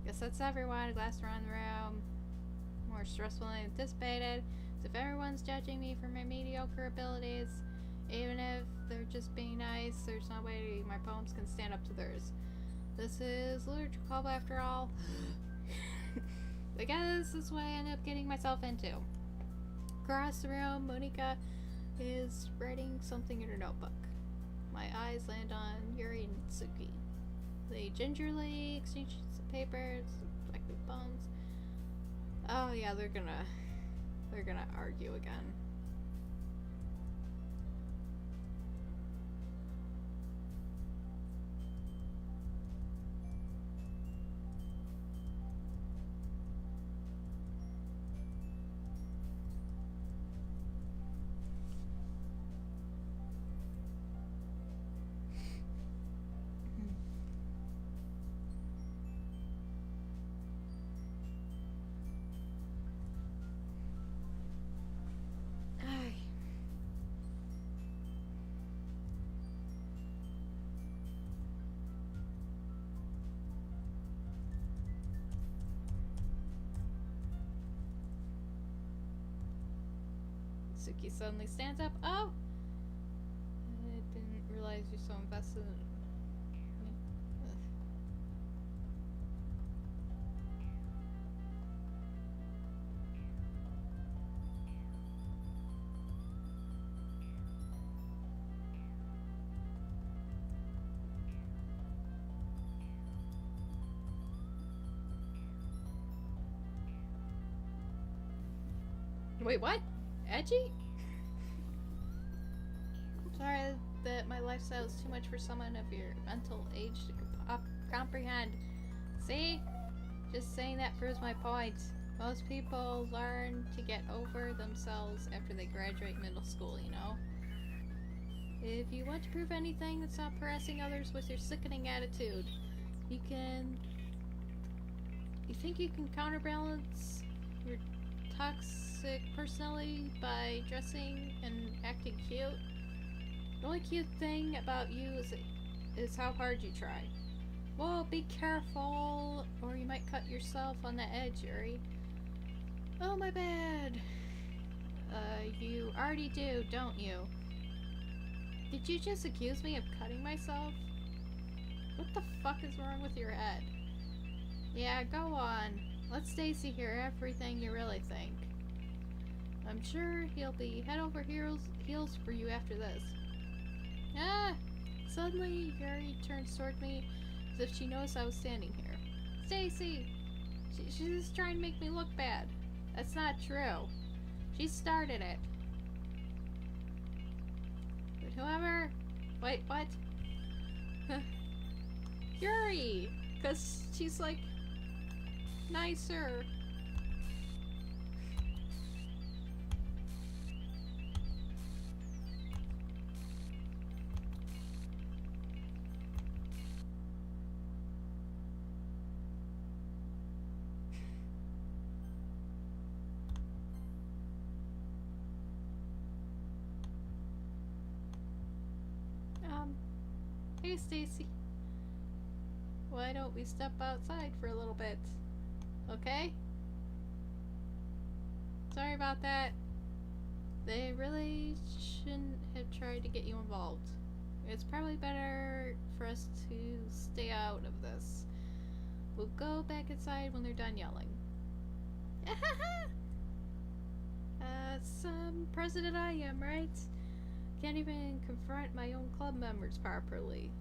Guess that's everyone. A glass around the room. More stressful than anticipated. As if everyone's judging me for my mediocre abilities. Even if they're just being nice, there's no way my poems can stand up to theirs. This is literature club after all. I guess this is what I ended up getting myself into. Across the room, Monika is writing something in her notebook. My eyes land on Yuri and Suki. They gingerly exchange papers, like bones. Oh yeah, they're gonna argue again. Suki suddenly stands up. Oh! I didn't realize you're so invested in... Wait, what? Edgy? I'm sorry that my lifestyle is too much for someone of your mental age to comprehend. See? Just saying that proves my point. Most people learn to get over themselves after they graduate middle school, you know? If you want to prove anything, then stop harassing others with your sickening attitude. You think you can counterbalance your toxic personality by dressing and acting cute? The only cute thing about you is how hard you try. Well, be careful, or you might cut yourself on the edge, Yuri. Oh, my bad. You already do, don't you? Did you just accuse me of cutting myself? What the fuck is wrong with your head? Yeah, go on. Let Stacy hear everything you really think. I'm sure he'll be head over heels for you after this. Ah! Suddenly, Yuri turns toward me as if she knows I was standing here. Stacy! She's just trying to make me look bad. That's not true. She started it. But whoever... Wait, what? Yuri! Because she's like... nicer. Hey Stacy. Why don't we step outside for a little bit? Okay? Sorry about that. They really shouldn't have tried to get you involved. It's probably better for us to stay out of this. We'll go back inside when they're done yelling. Some president I am, right? Can't even confront my own club members properly.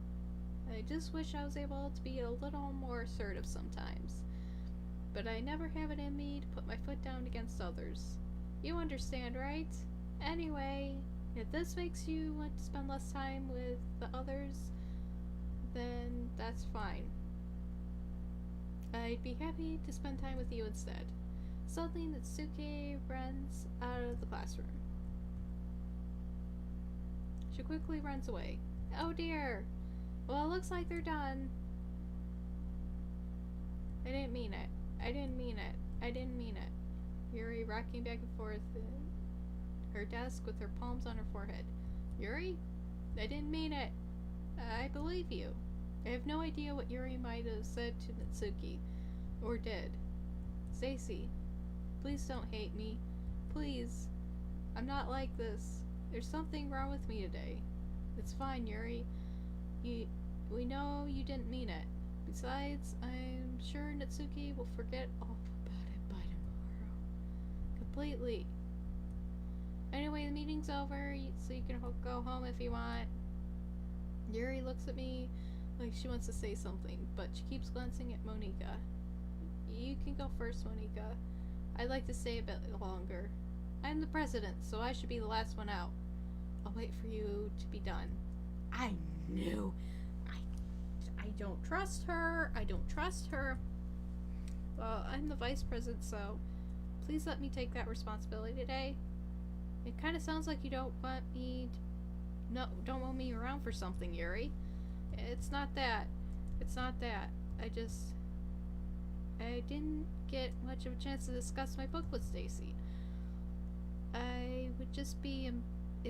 I just wish I was able to be a little more assertive sometimes. But I never have it in me to put my foot down against others. You understand, right? Anyway, if this makes you want to spend less time with the others, then that's fine. I'd be happy to spend time with you instead. Suddenly, Natsuki runs out of the classroom. She quickly runs away. Oh dear! Well, it looks like they're done. I didn't mean it. I didn't mean it. I didn't mean it. Yuri rocking back and forth at her desk with her palms on her forehead. Yuri? I didn't mean it. I believe you. I have no idea what Yuri might have said to Natsuki. Or did. Stacy, please don't hate me. Please. I'm not like this. There's something wrong with me today. It's fine, Yuri. We know you didn't mean it. Besides, I'm sure Natsuki will forget all about it by tomorrow. Completely. Anyway, the meeting's over, so you can go home if you want. Yuri looks at me like she wants to say something, but she keeps glancing at Monika. You can go first, Monika. I'd like to stay a bit longer. I'm the president, so I should be the last one out. I'll wait for you to be done. I knew. I don't trust her. I don't trust her. Well, I'm the vice president, so please let me take that responsibility today. It kind of sounds like you don't want me don't want me around for something, Yuri. It's not that. It's not that. I didn't get much of a chance to discuss my book with Stacy. It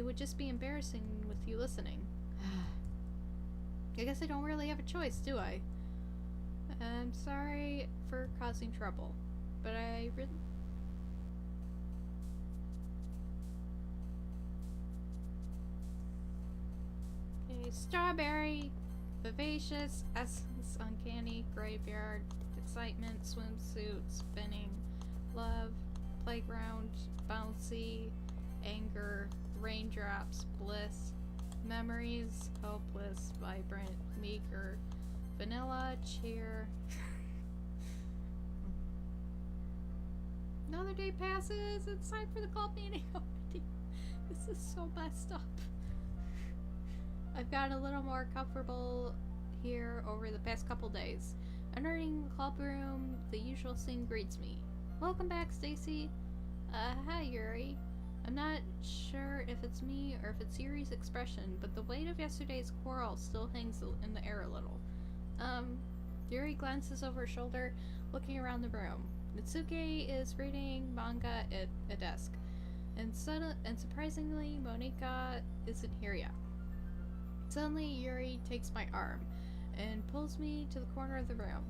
would just be embarrassing with you listening. I guess I don't really have a choice, do I? I'm sorry for causing trouble, but I really... Okay, strawberry, vivacious, essence, uncanny, graveyard, excitement, swimsuit, spinning, love, playground, bouncy, anger, raindrops, bliss, memories, hopeless, vibrant, meager, vanilla, cheer. Another day passes. It's time for the club meeting already. This is so messed up. I've gotten a little more comfortable here over the past couple days. Entering the club room, the usual scene greets me. Welcome back, Stacy. Hi, Yuri. I'm not sure if it's me or if it's Yuri's expression, but the weight of yesterday's quarrel still hangs in the air a little. Yuri glances over her shoulder, looking around the room. Mitsuke is reading manga at a desk, and surprisingly, Monika isn't here yet. Suddenly, Yuri takes my arm and pulls me to the corner of the room.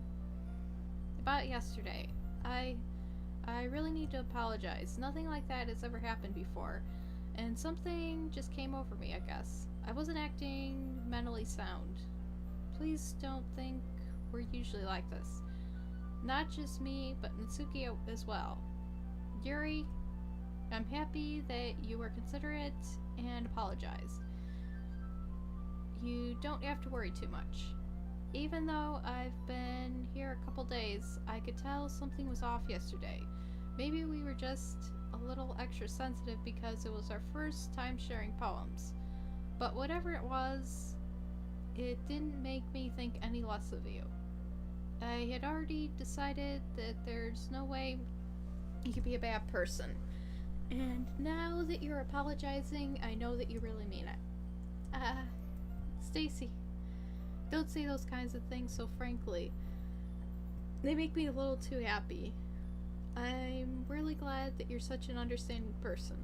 About yesterday, I really need to apologize. Nothing like that has ever happened before, and something just came over me, I guess. I wasn't acting mentally sound. Please don't think we're usually like this. Not just me, but Natsuki as well. Yuri, I'm happy that you were considerate and apologized. You don't have to worry too much. Even though I've been here a couple days, I could tell something was off yesterday. Maybe we were just a little extra sensitive because it was our first time sharing poems. But whatever it was, it didn't make me think any less of you. I had already decided that there's no way you could be a bad person. And now that you're apologizing, I know that you really mean it. Stacy, don't say those kinds of things so frankly. They make me a little too happy. I'm really glad that you're such an understanding person.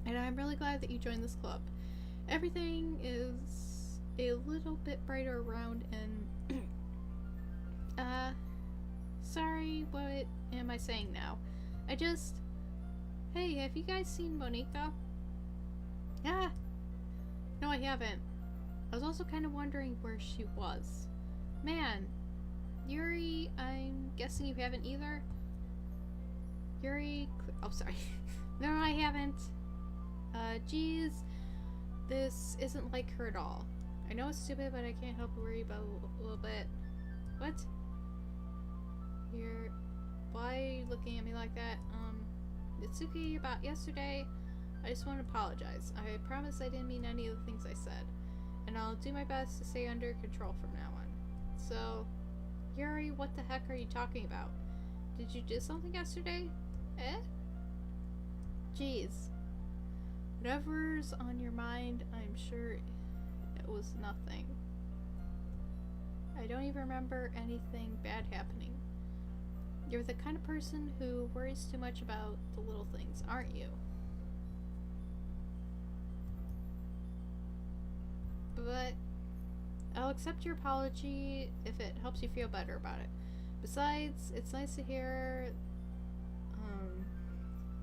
And I'm really glad that you joined this club. Everything is a little bit brighter around and sorry, what am I saying now? Hey, have you guys seen Monika? No, I haven't. I was also kind of wondering where she was. Man, Yuri, I'm guessing you haven't either? Yuri, oh sorry. No, I haven't. Geez, this isn't like her at all. I know it's stupid, but I can't help but worry about a little bit. What? Why are you looking at me like that? Mitsuki, about yesterday, I just want to apologize. I promise I didn't mean any of the things I said. And I'll do my best to stay under control from now on. So, Yuri, what the heck are you talking about? Did you do something yesterday? Jeez. Whatever's on your mind, I'm sure it was nothing. I don't even remember anything bad happening. You're the kind of person who worries too much about the little things, aren't you? But I'll accept your apology if it helps you feel better about it. Besides, it's nice to hear,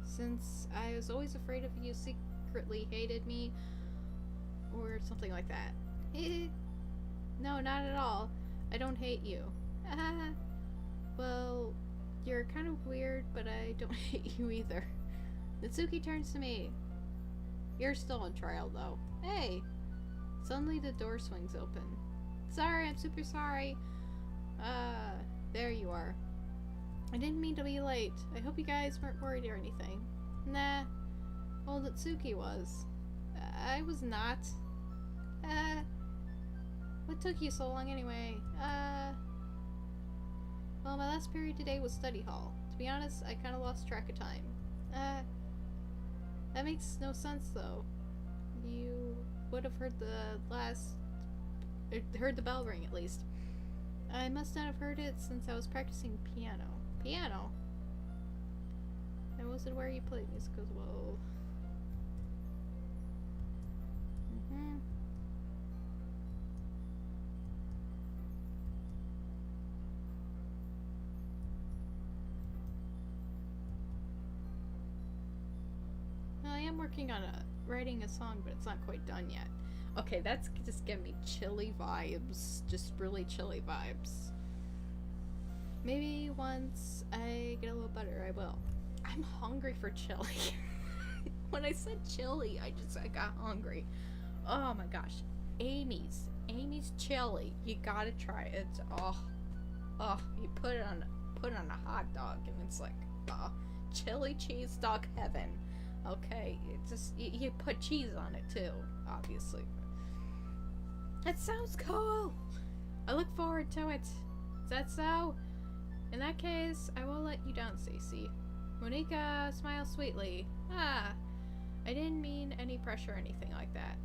since I was always afraid of you secretly hated me, or something like that. No, not at all. I don't hate you. Well, you're kind of weird, but I don't hate you either. Natsuki turns to me. You're still on trial, though. Hey! Suddenly the door swings open. Sorry, I'm super sorry. There you are. I didn't mean to be late. I hope you guys weren't worried or anything. Nah. Well, Natsuki was. I was not. What took you so long anyway? Well, my last period today was study hall. To be honest, I kinda lost track of time. That makes no sense though. You would have heard heard the bell ring at least. I must not have heard it since I was practicing piano. Piano? I wasn't where you played music as well. Well, I am working on writing a song, but it's not quite done yet. Okay, that's just giving me chilly vibes. Just really chilly vibes. Maybe once I get a little better, I will. I'm hungry for chili. When I said chili, I got hungry. Oh my gosh. Amy's chili. You gotta try it. You put it on a hot dog and it's like, chili cheese dog heaven. Okay, it just, you put cheese on it too, obviously. That sounds cool! I look forward to it. Is that so? In that case, I will let you down, Stacy. Monika smiles sweetly. I didn't mean any pressure or anything like that.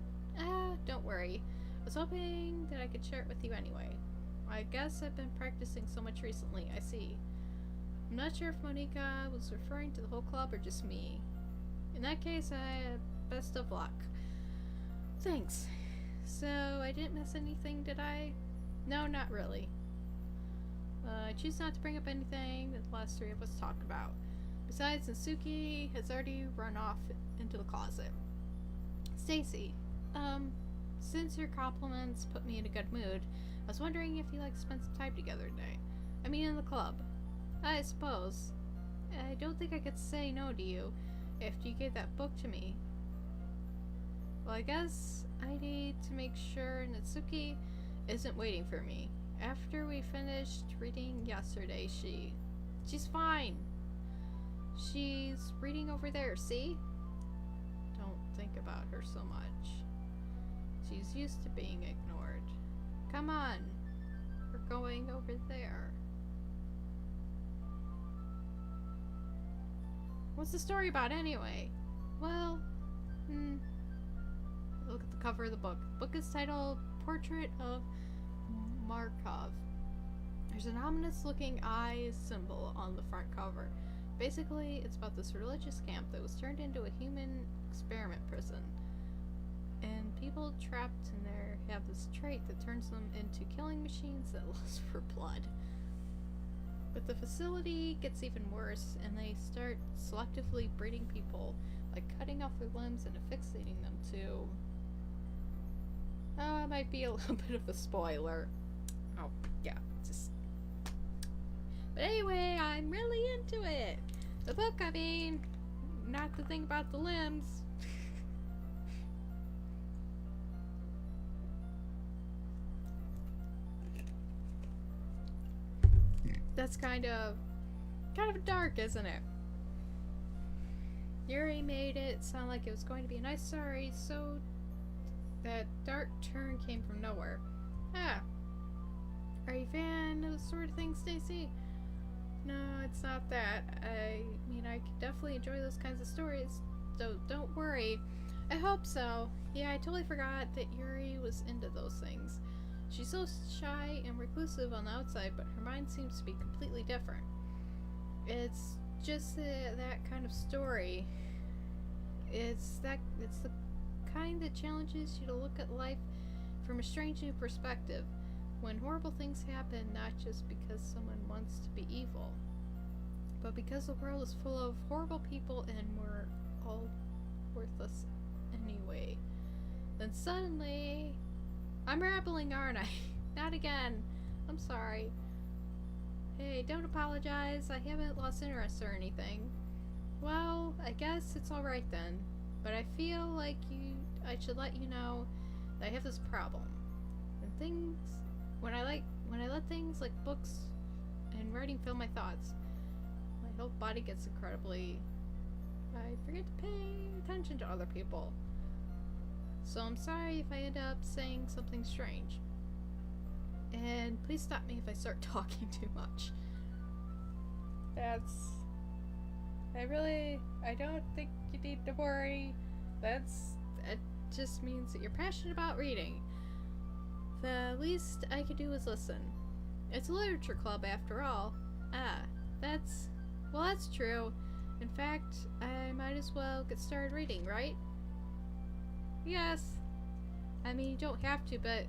Don't worry. I was hoping that I could share it with you anyway. I guess I've been practicing so much recently, I see. I'm not sure if Monica was referring to the whole club or just me. In that case, best of luck. Thanks. So, I didn't miss anything, did I? No, not really. I choose not to bring up anything that the last three of us talked about. Besides, Natsuki has already run off into the closet. Stacy, since your compliments put me in a good mood, I was wondering if you'd like to spend some time together today. I mean, in the club. I suppose. I don't think I could say no to you after you gave that book to me. Well, I guess I need to make sure Natsuki isn't waiting for me. After we finished reading yesterday, she's fine. She's reading over there, see? Don't think about her so much. She's used to being ignored. Come on. We're going over there. What's the story about anyway? Well, look at the cover of the book. The book is titled Portrait of Markov. There's an ominous looking eye symbol on the front cover. Basically, it's about this religious camp that was turned into a human experiment prison. And people trapped in there have this trait that turns them into killing machines that lust for blood. But the facility gets even worse, and they start selectively breeding people, like cutting off their limbs and affixating them to... it might be a little bit of a spoiler. Oh, yeah, just... But anyway, I'm really into it! The book, I mean, not the thing about the limbs. That's kind of dark, isn't it? Yuri made it sound like it was going to be a nice story, so that dark turn came from nowhere. Are you a fan of the sort of thing, Stacy? No, it's not that. I mean, I could definitely enjoy those kinds of stories, so don't worry. I hope so. Yeah, I totally forgot that Yuri was into those things. She's so shy and reclusive on the outside, but her mind seems to be completely different. It's just that kind of story. It's the kind that challenges you to look at life from a strange new perspective, when horrible things happen not just because someone wants to be evil, but because the world is full of horrible people and we're all worthless anyway. Then suddenly... I'm rambling, aren't I? Not again. I'm sorry. Hey, don't apologize. I haven't lost interest or anything. Well, I guess it's alright then. But I feel like I should let you know that I have this problem. When I let things like books and writing fill my thoughts, my whole body gets incredibly... I forget to pay attention to other people. So I'm sorry if I end up saying something strange. And please stop me if I start talking too much. I don't think you need to worry. It just means that you're passionate about reading. The least I could do is listen. It's a literature club after all. That's true. In fact, I might as well get started reading, right? Yes. I mean, you don't have to, but...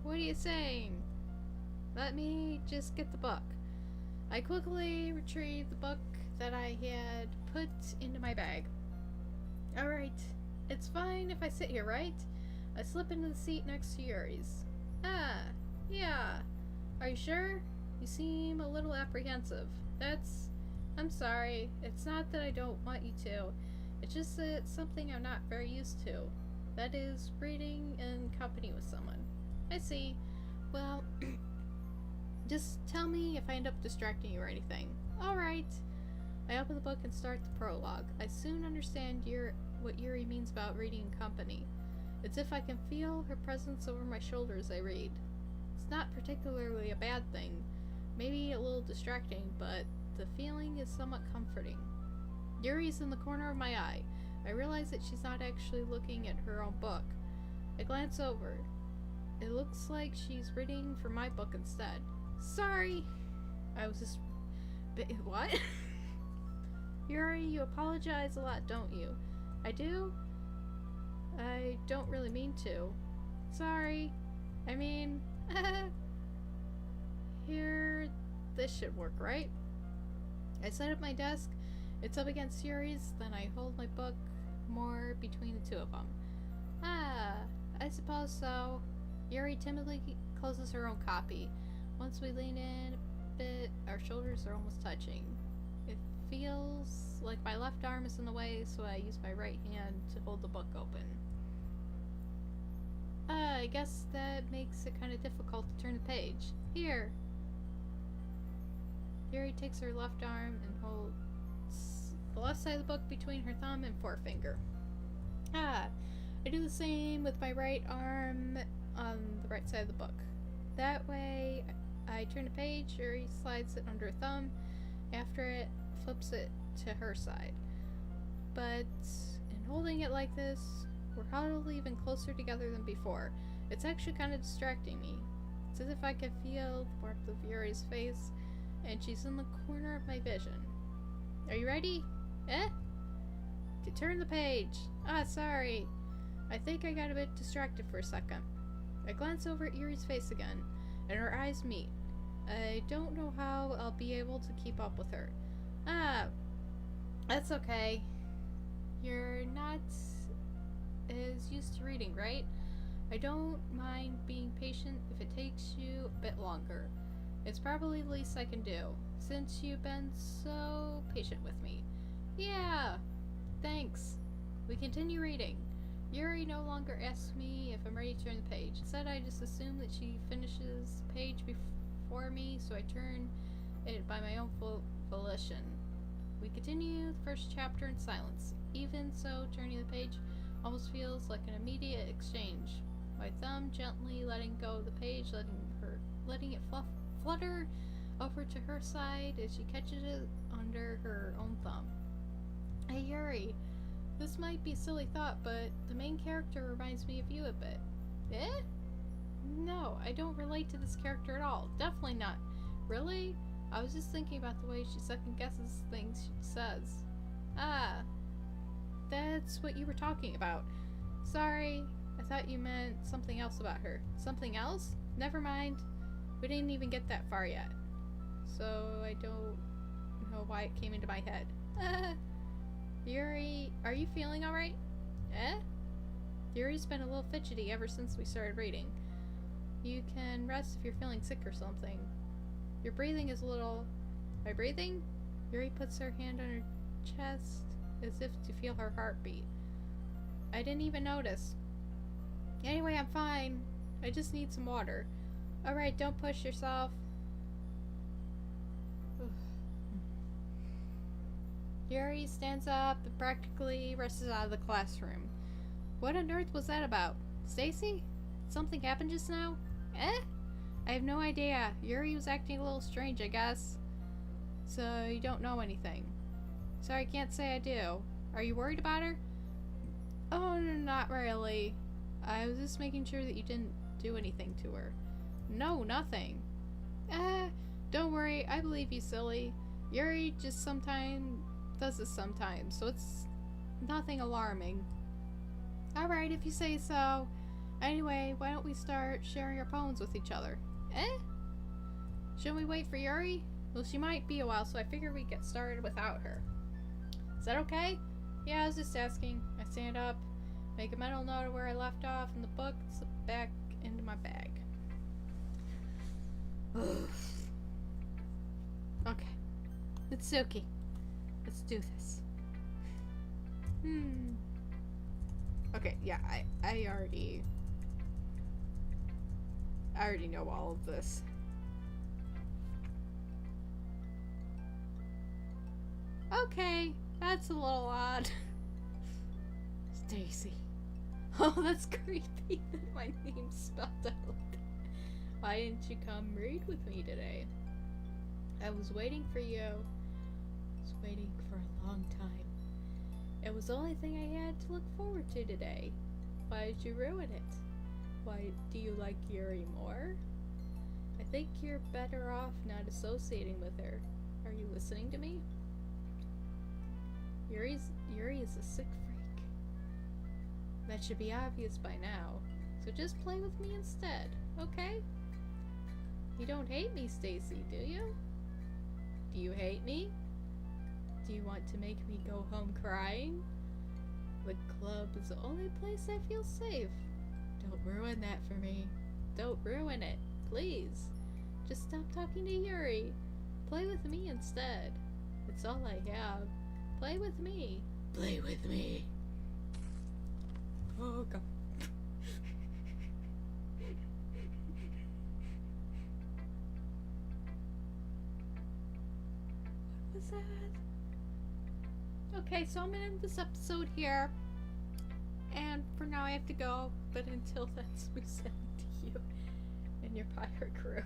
What are you saying? Let me just get the book. I quickly retrieved the book that I had put into my bag. Alright. It's fine if I sit here, right? I slip into the seat next to Yuri's. Yeah. Are you sure? You seem a little apprehensive. I'm sorry. It's not that I don't want you to. It's just that it's something I'm not very used to. That is, reading in company with someone. I see. Well, just tell me if I end up distracting you or anything. Alright. I open the book and start the prologue. I soon understand what Yuri means about reading in company. It's if I can feel her presence over my shoulder as I read. It's not particularly a bad thing. Maybe a little distracting, but the feeling is somewhat comforting. Yuri's in the corner of my eye. I realize that she's not actually looking at her own book. I glance over. It looks like she's reading from my book instead. Sorry! I was just... What? Yuri, you apologize a lot, don't you? I do? I don't really mean to. Sorry. I mean... Here... This should work, right? I set up my desk. It's up against Yuri's, then I hold my book more between the two of them. Ah, I suppose so. Yuri timidly closes her own copy. Once we lean in a bit, our shoulders are almost touching. It feels like my left arm is in the way, so I use my right hand to hold the book open. I guess that makes it kind of difficult to turn the page. Here. Yuri takes her left arm and holds the left side of the book between her thumb and forefinger. Ah, I do the same with my right arm on the right side of the book. That way, I turn the page, Yuri slides it under her thumb. After it, flips it to her side. But in holding it like this, we're huddled even closer together than before. It's actually kind of distracting me. It's as if I could feel the warmth of Yuri's face, and she's in the corner of my vision. Are you ready? Eh? To turn the page. Ah, sorry. I think I got a bit distracted for a second. I glance over at Yuri's face again, and our eyes meet. I don't know how I'll be able to keep up with her. Ah, that's okay. You're not as used to reading, right? I don't mind being patient if it takes you a bit longer. It's probably the least I can do, since you've been so patient with me. Yeah, thanks. We continue reading. Yuri no longer asks me if I'm ready to turn the page. Instead, I just assume that she finishes the page before me, so I turn it by my own volition. We continue the first chapter in silence. Even so, turning the page almost feels like an immediate exchange. My thumb gently letting go of the page, letting it flutter over to her side as she catches it under her own thumb. Hey Yuri, this might be a silly thought, but the main character reminds me of you a bit. Eh? No, I don't relate to this character at all. Definitely not. Really? I was just thinking about the way she second guesses things she says. Ah, that's what you were talking about. Sorry, I thought you meant something else about her. Something else? Never mind. We didn't even get that far yet. So I don't know why it came into my head. Yuri, are you feeling alright? Eh? Yuri's been a little fidgety ever since we started reading. You can rest if you're feeling sick or something. Your breathing is a little... By breathing? Yuri puts her hand on her chest as if to feel her heartbeat. I didn't even notice. Anyway, I'm fine. I just need some water. Alright, don't push yourself. Yuri stands up and practically rushes out of the classroom. What on earth was that about? Stacy? Something happened just now? Eh? I have no idea. Yuri was acting a little strange, I guess. So you don't know anything. Sorry, I can't say I do. Are you worried about her? Oh, no, not really. I was just making sure that you didn't do anything to her. No, nothing. Don't worry, I believe you, silly. Yuri just does this sometimes, so it's nothing alarming. Alright, if you say so. Anyway, why don't we start sharing our poems with each other? Eh? Shouldn't we wait for Yuri? Well, she might be a while, so I figure we get started without her. Is that okay? Yeah, I was just asking. I stand up, make a mental note of where I left off in the book, slip back into my bag. Okay. It's okay. Let's do this. Okay, yeah, I already know all of this. Okay, that's a little odd. Stacy. Oh, that's creepy that my name's spelled out like that. Why didn't you come read with me today? I was waiting for you. I was waiting for a long time. It was the only thing I had to look forward to today. Why did you ruin it? Why do you like Yuri more? I think you're better off not associating with her. Are you listening to me? Yuri is a sick freak. That should be obvious by now. So just play with me instead, okay? You don't hate me, Stacy, do you? Do you hate me? Do you want to make me go home crying? The club is the only place I feel safe. Don't ruin that for me. Don't ruin it, please. Just stop talking to Yuri. Play with me instead. It's all I have. Play with me. Play with me. Oh, God. What was that? Okay, so I'm gonna end this episode here. And for now I have to go. But until then, smooth sailing to you and your pirate crew.